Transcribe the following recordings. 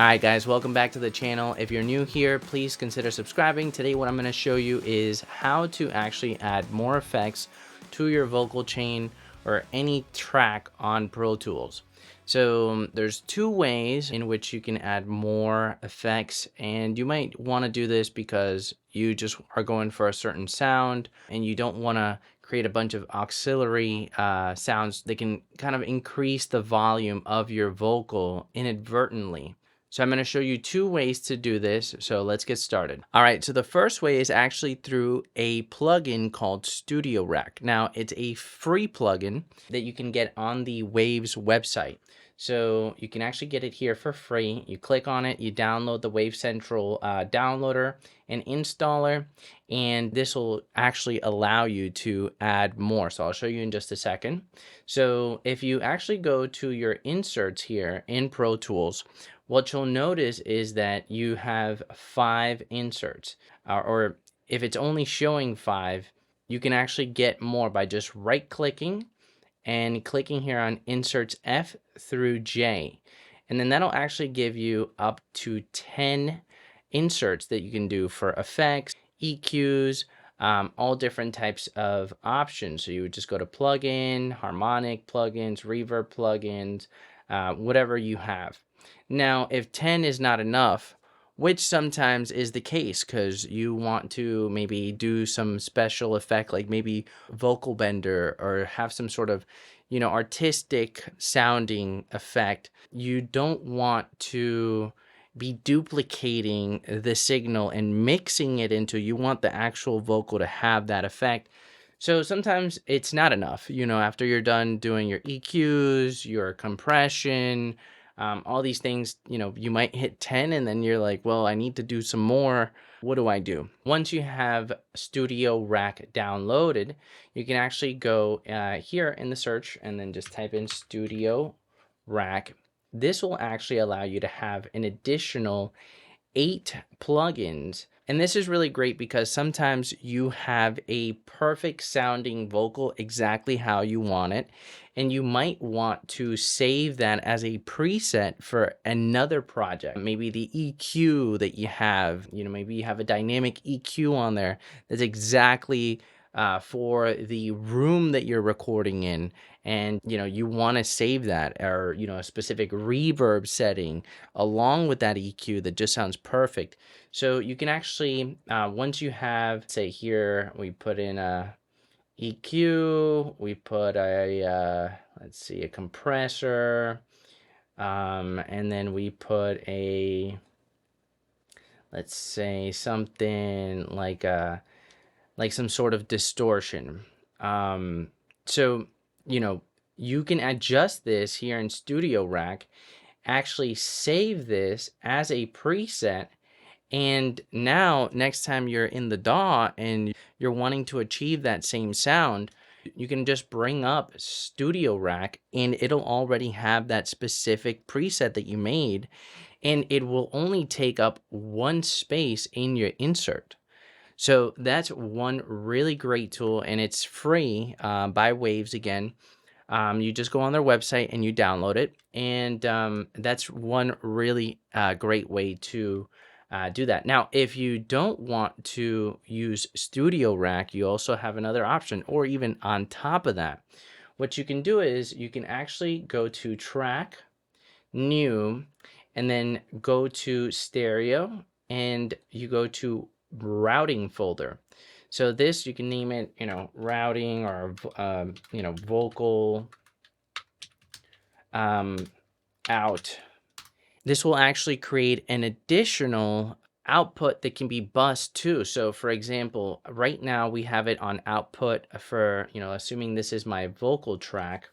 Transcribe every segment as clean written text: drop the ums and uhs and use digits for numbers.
Alright guys, welcome back to the channel. If you're new here, please consider subscribing. Today what I'm going to show you is how to actually add more effects to your vocal chain or any track on Pro Tools. So there's two ways in which you can add more effects, and you might want to do this because you just are going for a certain sound and you don't want to create a bunch of auxiliary sounds that can kind of increase the volume of your vocal inadvertently. So I'm going to show you two ways to do this. So let's get started. All right. So the first way is actually through a plugin called Studio Rack. Now it's a free plugin that you can get on the Waves website. So you can actually get it here for free. You click on it, you download the Wave Central downloader and installer, and this will actually allow you to add more. So I'll show you in just a second. So if you actually go to your inserts here in Pro Tools, what you'll notice is that you have 5 inserts, or if it's only showing 5, you can actually get more by just right clicking and clicking here on inserts F through J. And then that'll actually give you up to 10 inserts that you can do for effects, EQs, all different types of options. So you would just go to plugin, harmonic plugins, reverb plugins, whatever you have. Now, if 10 is not enough, which sometimes is the case because you want to maybe do some special effect, like maybe vocal bender or have some sort of, artistic sounding effect. You don't want to be duplicating the signal and mixing it into, you want the actual vocal to have that effect. So sometimes it's not enough, after you're done doing your EQs, your compression, all these things, you might hit 10 and then you're like, well, I need to do some more. What do I do? Once you have Studio Rack downloaded, you can actually go here in the search and then just type in Studio Rack. This will actually allow you to have an additional 8 plugins. And this is really great because sometimes you have a perfect sounding vocal exactly how you want it. And you might want to save that as a preset for another project. Maybe the EQ that you have, maybe you have a dynamic EQ on there that's exactly for the room that you're recording in, and you want to save that, or a specific reverb setting along with that EQ that just sounds perfect. So you can actually once you have, say here we put in a EQ, we put a let's see, a compressor, and then we put a, let's say something like some sort of distortion. So, you can adjust this here in Studio Rack, actually save this as a preset. And now next time you're in the DAW and you're wanting to achieve that same sound, you can just bring up Studio Rack and it'll already have that specific preset that you made, and it will only take up one space in your insert. So that's one really great tool, and it's free by Waves again. You just go on their website and you download it, and that's one really great way to do that. Now, if you don't want to use Studio Rack, you also have another option, or even on top of that. What you can do is you can actually go to Track, New, and then go to Stereo, and you go to Routing folder. So this, you can name it, routing, or vocal out. This will actually create an additional output that can be bus too. So for example, right now we have it on output for, assuming this is my vocal track.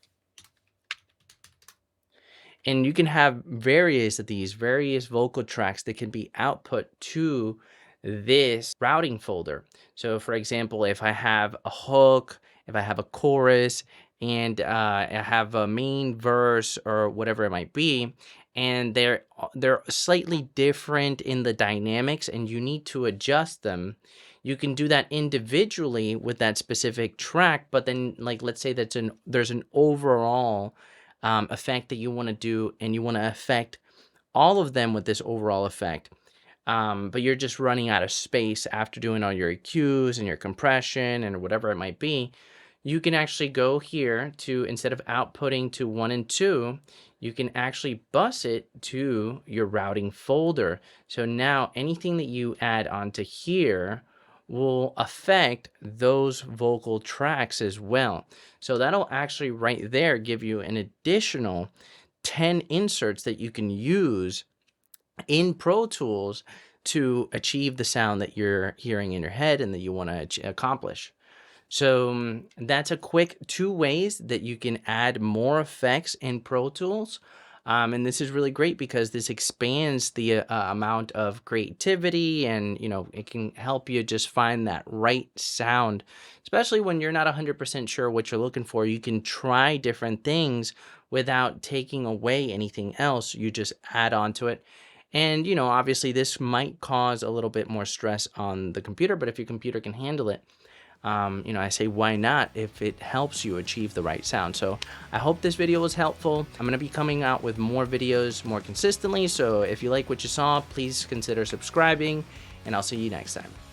And you can have various vocal tracks that can be output to this routing folder. So for example, if I have a hook, if I have a chorus, and I have a main verse or whatever it might be, and they're slightly different in the dynamics and you need to adjust them, you can do that individually with that specific track. But then, like, let's say there's an overall effect that you want to do, and you want to affect all of them with this overall effect. But you're just running out of space after doing all your EQs and your compression and whatever it might be. You can actually go here to, instead of outputting to 1 and 2, you can actually bus it to your routing folder. So now anything that you add onto here will affect those vocal tracks as well. So that'll actually right there give you an additional 10 inserts that you can use in Pro Tools to achieve the sound that you're hearing in your head and that you want to accomplish. So that's a quick 2 ways that you can add more effects in Pro Tools. And this is really great because this expands the amount of creativity, and it can help you just find that right sound, especially when you're not 100% sure what you're looking for. You can try different things without taking away anything else. You just add on to it. And obviously this might cause a little bit more stress on the computer, but if your computer can handle it, I say why not if it helps you achieve the right sound. So I hope this video was helpful. I'm going to be coming out with more videos more consistently. So if you like what you saw, please consider subscribing, and I'll see you next time.